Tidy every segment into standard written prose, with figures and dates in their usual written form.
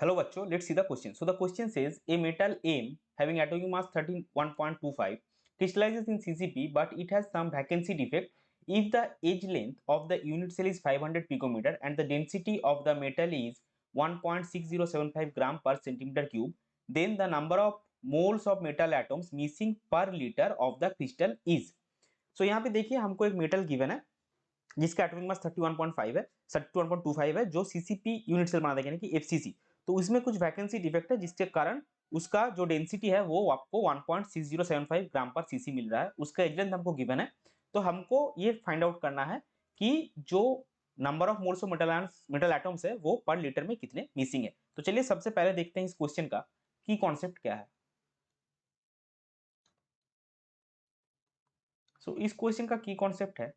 Hello bachcho, let's see the question. So the question says a metal M having atomic mass 31.25 crystallizes in CCP but it has some vacancy defect. If the edge length of the unit cell is 500 picometer and the density of the metal is 1.6075 gram per centimeter cube, then the number of moles of metal atoms missing per liter of the crystal is. So यहाँ पे देखिए हमको एक metal given है जिसका atomic mass 31.5 है 31.25 है जो सीसीपी यूनिट सेल बना देगा यानी कि एफसीसी। तो उसमें कुछ वैकेंसी डिफेक्ट है जिसके कारण उसका जो डेंसिटी है वो आपको 1.6075 ग्राम पर सीसी मिल रहा है। उसका एज लेंथ हमको गिवन है। तो हमको ये फाइंड आउट करना है कि जो number of moles of metal atoms है वो पर लीटर में कितने मिसिंग है। तो चलिए सबसे पहले देखते हैं इस क्वेश्चन का की कॉन्सेप्ट क्या है। सो इस क्वेश्चन का की कॉन्सेप्ट है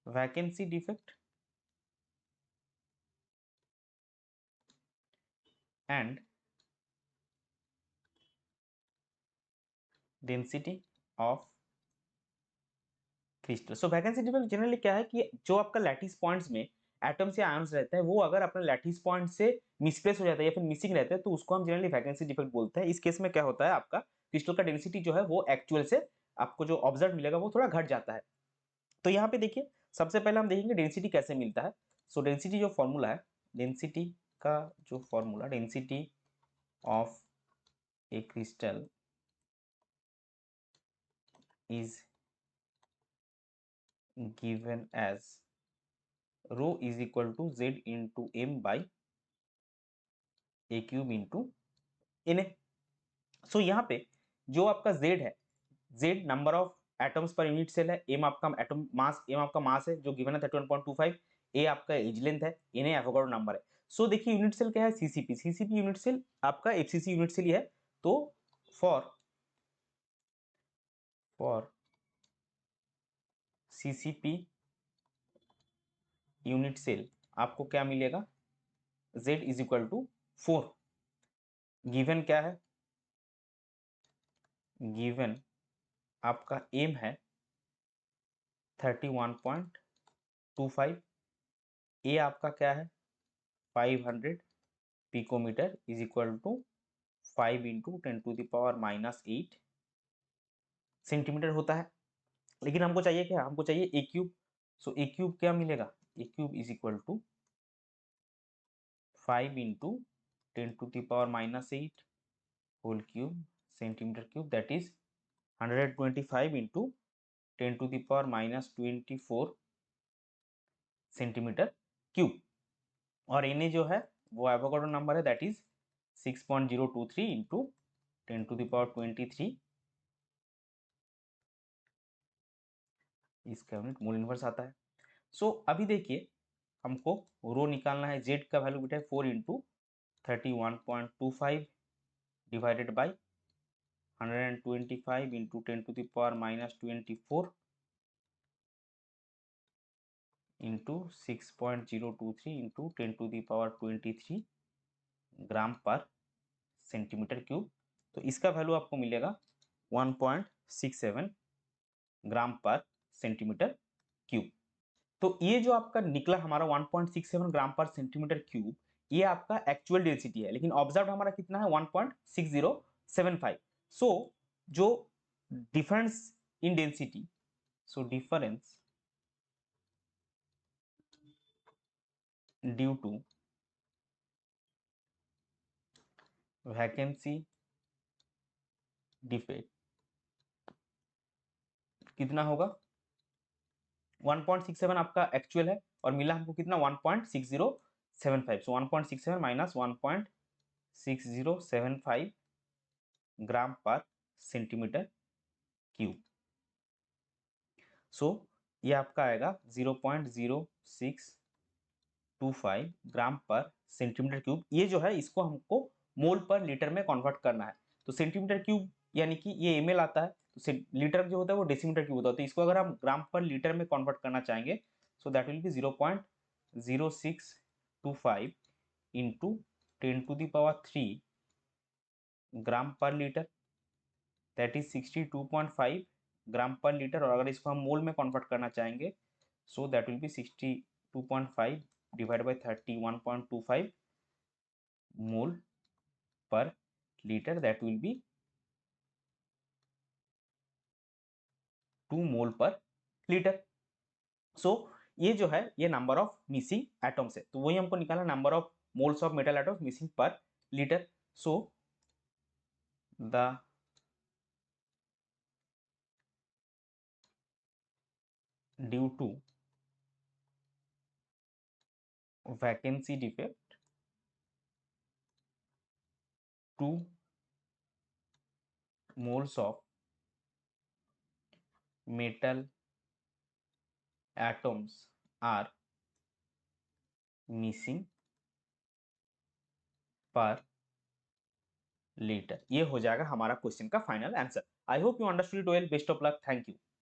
vacancy defect and density of crystal. So vacancy defect generally क्या है कि जो आपका लैटिस पॉइंट्स में एटम्स या आयंस रहते हैं वो अगर अपने लैटिस पॉइंट से मिसप्लेस हो जाता है या फिर मिसिंग रहते हैं तो उसको हम जनरली वैकेंसी डिफेक्ट बोलते हैं। इस केस में क्या होता है आपका क्रिस्टल का डेंसिटी जो है वो एक्चुअल से आपको जो ऑब्जर्व मिलेगा वो थोड़ा घट जाता है। तो यहाँ पे देखिए सबसे पहले हम देखेंगे डेंसिटी कैसे मिलता है। सो डेंसिटी जो फॉर्मूला है डेंसिटी का जो formula density of A crystal is given as rho is equal to z into m by a cube into na। So यहाँ पे जो आपका z है z number of atoms per unit cell है, m आपका atom mass m आपका मास है जो गिवन है 31.25, a आपका एज लेंथ है, na एवोगाड्रो नंबर है। सो देखिए यूनिट सेल क्या है सीसीपी, सीसीपी यूनिट सेल आपका एफसीसी यूनिट सेल ही है। तो फॉर सीसीपी यूनिट सेल आपको क्या मिलेगा z is equal to 4। Given क्या है गिवन आपका एम है 31.25, ए आपका क्या है 500 picometre is equal to 5 into 10⁻⁻8 centimetre होता है। लेकिन हमको चाहिए क्या हमको चाहिए ए क्यूब। सो ए क्यूब क्या मिलेगा a cube is equal to 5 into 10⁻⁻8 whole cube centimetre cube that is 125 into 10⁻24 centimetre cube. और एन जो है वो एवोगाड्रो नंबर है दैट इज 6.023 इंटू 10⁻23 इसका यूनिट मोल इनवर्स आता है। सो अभी देखिए हमको रो निकालना है, जेड का वैल्यू बेटा है 4 into 31.25 divided by 125 into 10⁻24 into 6.023 into 10⁻23 ग्राम पर सेंटीमीटर क्यूब। तो इसका वैल्यू आपको मिलेगा 1.67 ग्राम पर सेंटीमीटर क्यूब। तो ये जो आपका निकला हमारा 1.67 ग्राम पर सेंटीमीटर क्यूब ये आपका एक्चुअल डेंसिटी है, लेकिन ऑब्जर्व हमारा कितना है 1.6075। सो जो difference in density, so difference due to vacancy defect कितना होगा 1.67 आपका एक्चुअल है और मिला हमको कितना 1.6075। सो 1.67 माइनस 1.6075 ग्राम पर सेंटीमीटर क्यूब। सो ये आपका आएगा 0.0625 ग्राम पर सेंटीमीटर क्यूब। ये जो है इसको हमको मोल पर लीटर में कन्वर्ट करना है। तो सेंटीमीटर क्यूब यानी कि ये एमएल आता है, तो लीटर जो होता है वो डेसीमीटर क्यूब होता है। तो इसको अगर हम ग्राम पर लीटर में कन्वर्ट करना चाहेंगे so that will be 0.0625 into 10⁻³ ग्राम पर लीटर दैट इज 62.5 ग्राम पर लीटर। और अगर इसको हम मोल में कन्वर्ट करना चाहेंगे so that will be 62.5 divide by 31.25 mole per liter, that will be 2 mole per liter. सो ये जो है ये नंबर ऑफ मिसिंग एटम्स है, तो वही हमको निकालना number of moles of metal atoms missing per litre. So the due to vacancy defect 2 moles of metal atoms are missing per litre. ये हो जाएगा हमारा क्वेश्चन का final answer. I hope you understood well. Best of luck. Thank you.